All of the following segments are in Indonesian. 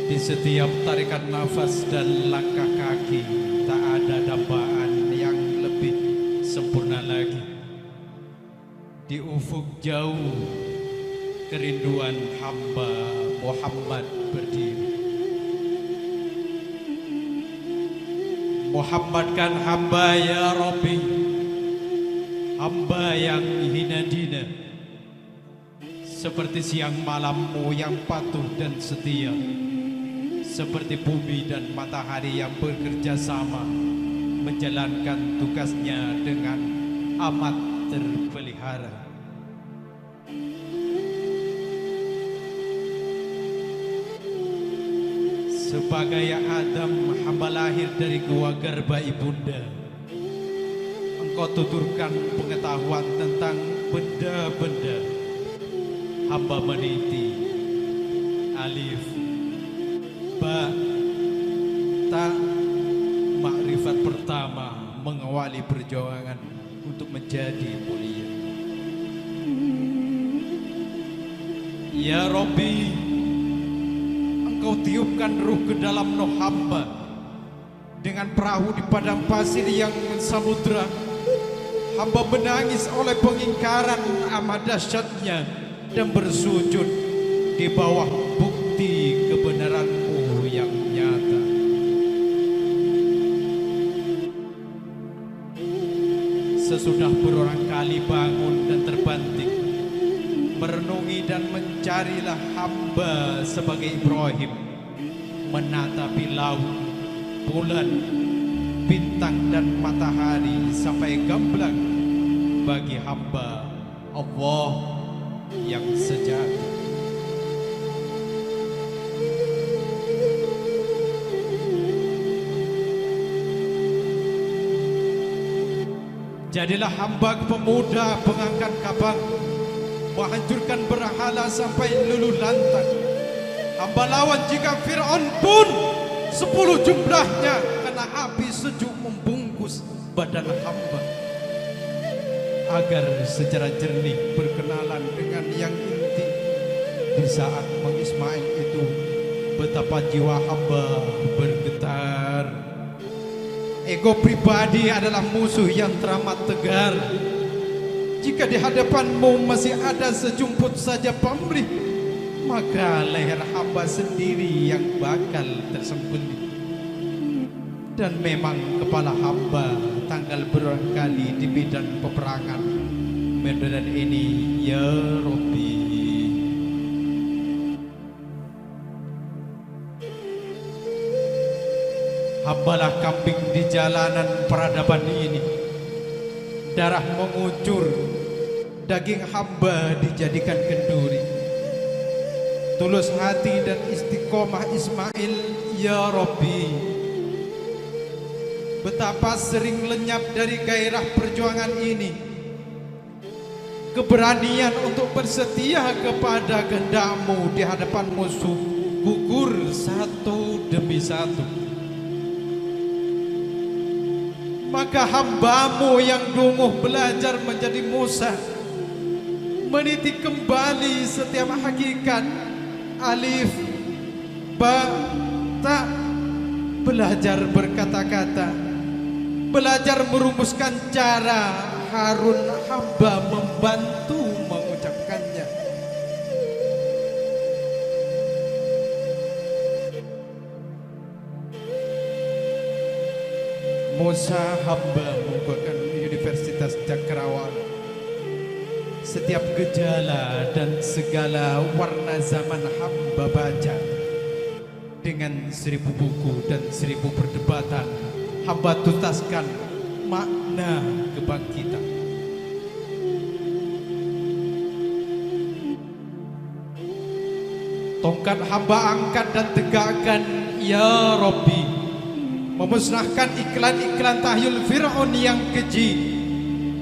Di setiap tarikan nafas dan langkah kaki, tak ada dambaan yang lebih sempurna lagi. Di ufuk jauh, kerinduan hamba Muhammad berdiri. Muhammadkan hamba ya Rabbi, hamba yang hina dina, seperti siang malammu yang patuh dan setia, seperti bumi dan matahari yang bekerja sama menjalankan tugasnya dengan amat terpelihara. Sebagai Adam, hamba lahir dari gua garba ibunda. Engkau tuturkan pengetahuan tentang benda-benda. Hamba meniti alif, ba, ta, makrifat pertama mengawali perjuangan untuk menjadi mulia. Ya Rabbi, Engkau tiupkan ruh ke dalam roh hamba dengan perahu di padang pasir yang samudra. Hamba menangis oleh pengingkaran amat dahsyatnya dan bersujud di bawah bukti kebenaran-Mu yang nyata. Sesudah berulang kali bangun dan terbanting, merenungi dan mencarilah hamba sebagai Ibrahim menatapi laut, bulan, bintang dan matahari sampai gamblang bagi hamba Allah yang sejati. Jadilah hamba pemuda pengangkat kabang, menghancurkan berhala sampai luluh lantang. Hamba lawan jika Fir'aun pun 10 jumlahnya, karena api sejuk membungkus badan hamba. Agar secara jernih berkenalan dengan yang inti. Di saat mengismail itu, betapa jiwa hamba bergetar. Ego pribadi adalah musuh yang teramat tegar. Jika di hadapanmu masih ada sejumput saja pamrih, maka leher hamba sendiri yang bakal tersembunyi. Dan memang kepala hamba tanggal berulang kali di medan peperangan. Medan ini ya Rabbi. Hambalah kambing di jalanan peradaban ini. Darah mengucur, daging hamba dijadikan kenduri. Tulus hati dan istiqomah Ismail ya Rabbi. Betapa sering lenyap dari gairah perjuangan ini. Keberanian untuk bersetia kepada kehendak-Mu di hadapan musuh gugur satu demi satu. Maka hamba-Mu yang dunguh belajar menjadi Musa, meniti kembali setiap hakikat alif, ba, ta, belajar berkata-kata, belajar merumuskan cara Harun hamba membantu mengucapkannya. Musa hamba membuatkan Universitas Cakrawala. Setiap gejala dan segala warna zaman hamba baca. Dengan 1000 buku dan 1000 perdebatan, hamba tuntaskan makna kebangkitan. Tongkat hamba angkat dan tegakkan ya Rabbi. Memusnahkan iklan-iklan tahyul Fir'aun yang keji,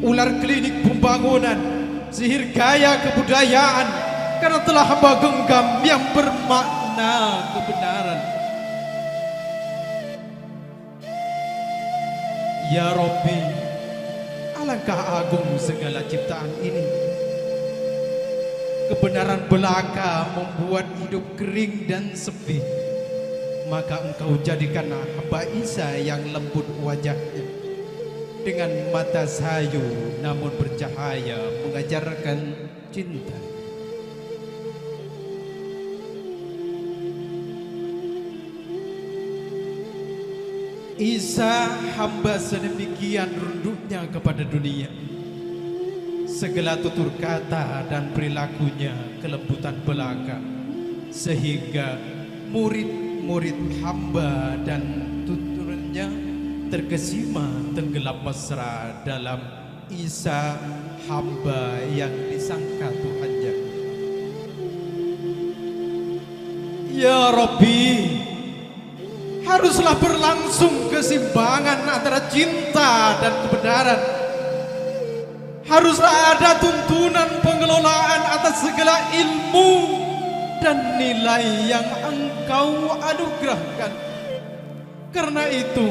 ular klinik pembangunan, sihir gaya kebudayaan, karena telah hamba genggam yang bermakna kebenaran. Ya Rabbi, alangkah agung segala ciptaan ini. Kebenaran belaka membuat hidup kering dan sepi. maka engkau jadikan hamba Isa yang lembut wajahnya, dengan mata sayu namun bercahaya mengajarkan cinta. Isa hamba sedemikian runduknya kepada dunia, segala tutur kata dan perilakunya kelembutan belaka, sehingga murid-murid hamba dan tuturnya terkesima tenggelam mesra dalam Isa hamba yang disangka Tuhannya. Ya Rabbi, haruslah berlangsung keseimbangan antara cinta dan kebenaran. Haruslah ada tuntunan pengelolaan atas segala ilmu dan nilai yang engkau anugerahkan. Karena itu,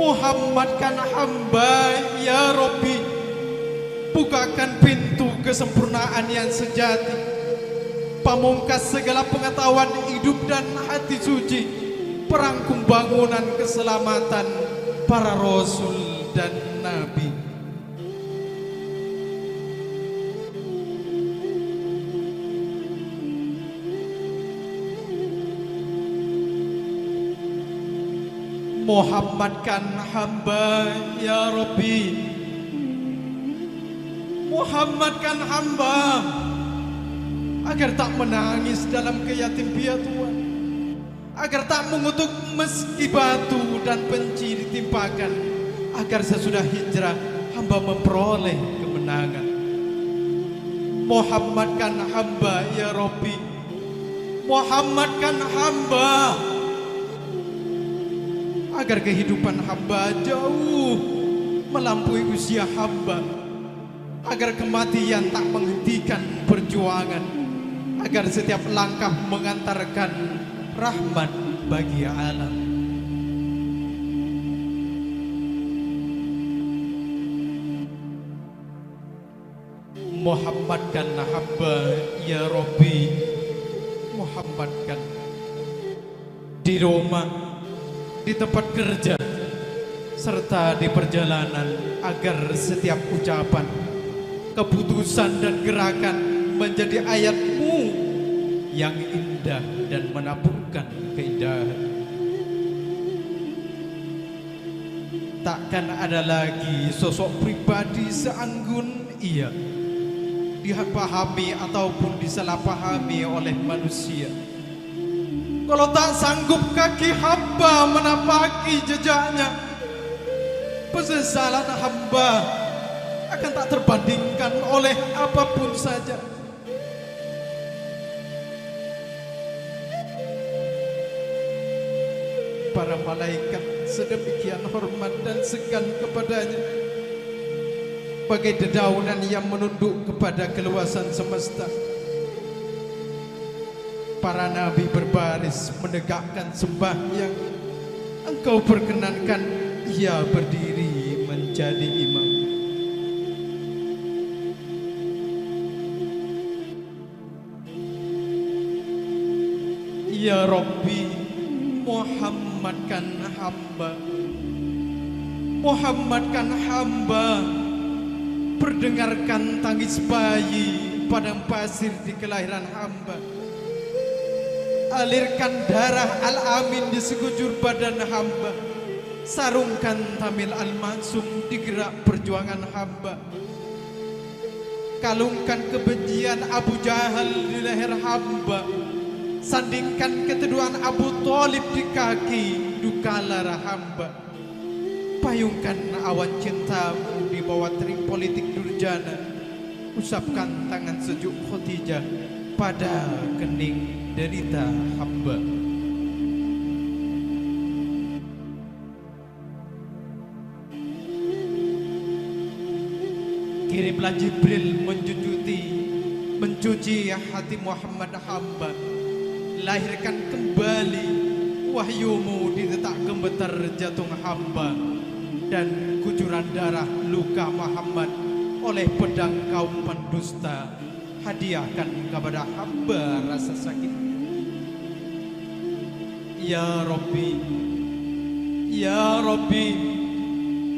Muhammadkan hamba ya Rabbi, bukakan pintu kesempurnaan yang sejati, pamungkas segala pengetahuan hidup dan hati suci, perangkum bangunan keselamatan para rasul dan nabi. Muhammadkan hamba ya Rabbi, Muhammadkan hamba agar tak menangis dalam keyatim piatuan, agar tak mengutuk meski batu dan benci ditimpakan, agar sesudah hijrah hamba memperoleh kemenangan. Muhammadkan hamba ya Rabbi, Muhammadkan hamba agar kehidupan hamba jauh melampaui usia hamba, agar kematian tak menghentikan perjuangan, agar setiap langkah mengantarkan rahmat bagi alam. Muhammadkan hamba ya Rabbi, Muhammadkan di rumah, di tempat kerja, serta di perjalanan, agar setiap ucapan, keputusan dan gerakan menjadi ayat-Mu yang indah dan menaburkan keindahan. Takkan ada lagi sosok pribadi seanggun ia dipahami ataupun disalahpahami oleh manusia. Kalau tak sanggup kaki hamba menapaki jejaknya, penyesalan hamba akan tak terbandingkan oleh apapun saja. Para malaikat sedemikian hormat dan segan kepadanya, bagai dedaunan yang menunduk kepada keluasan semesta. Para nabi berbaris menegakkan sembahyang, engkau perkenankan ia berdiri menjadi imam. Ya Rabbi, Muhammadkan hamba, Muhammadkan hamba, perdengarkan tangis bayi padang pasir di kelahiran hamba. Alirkan darah Al-Amin di sekujur badan hamba. Sarungkan Tamil Al-Maksum di gerak perjuangan hamba. Kalungkan kebencian Abu Jahal di leher hamba. Sandingkan keteduhan Abu Thalib di kaki duka lara hamba. Payungkan awan cintamu di bawah terik politik durjana. Usapkan tangan sejuk Khadijah pada kening derita hamba. Kirimlah Jibril mencuci hati Muhammad hamba. Lahirkan kembali wahyu-Mu di detak gemetar jantung hamba, dan kucuran darah luka Muhammad oleh pedang kaum pendusta hadiahkan kepada hamba rasa sakit. Ya Rabbi, Ya Rabbi,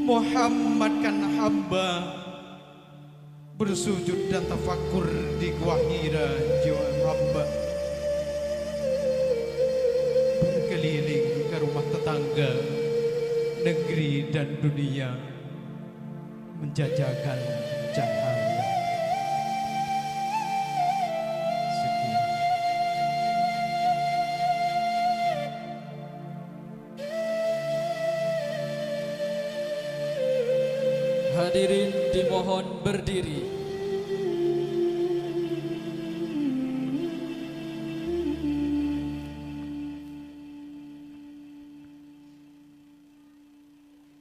Muhammadkan hamba bersujud dan tafakur di Gua Hira jiwa hamba, berkeliling ke rumah tetangga, negeri dan dunia, menjajakan cahaya. Sekian. Hadirin dimohon berdiri.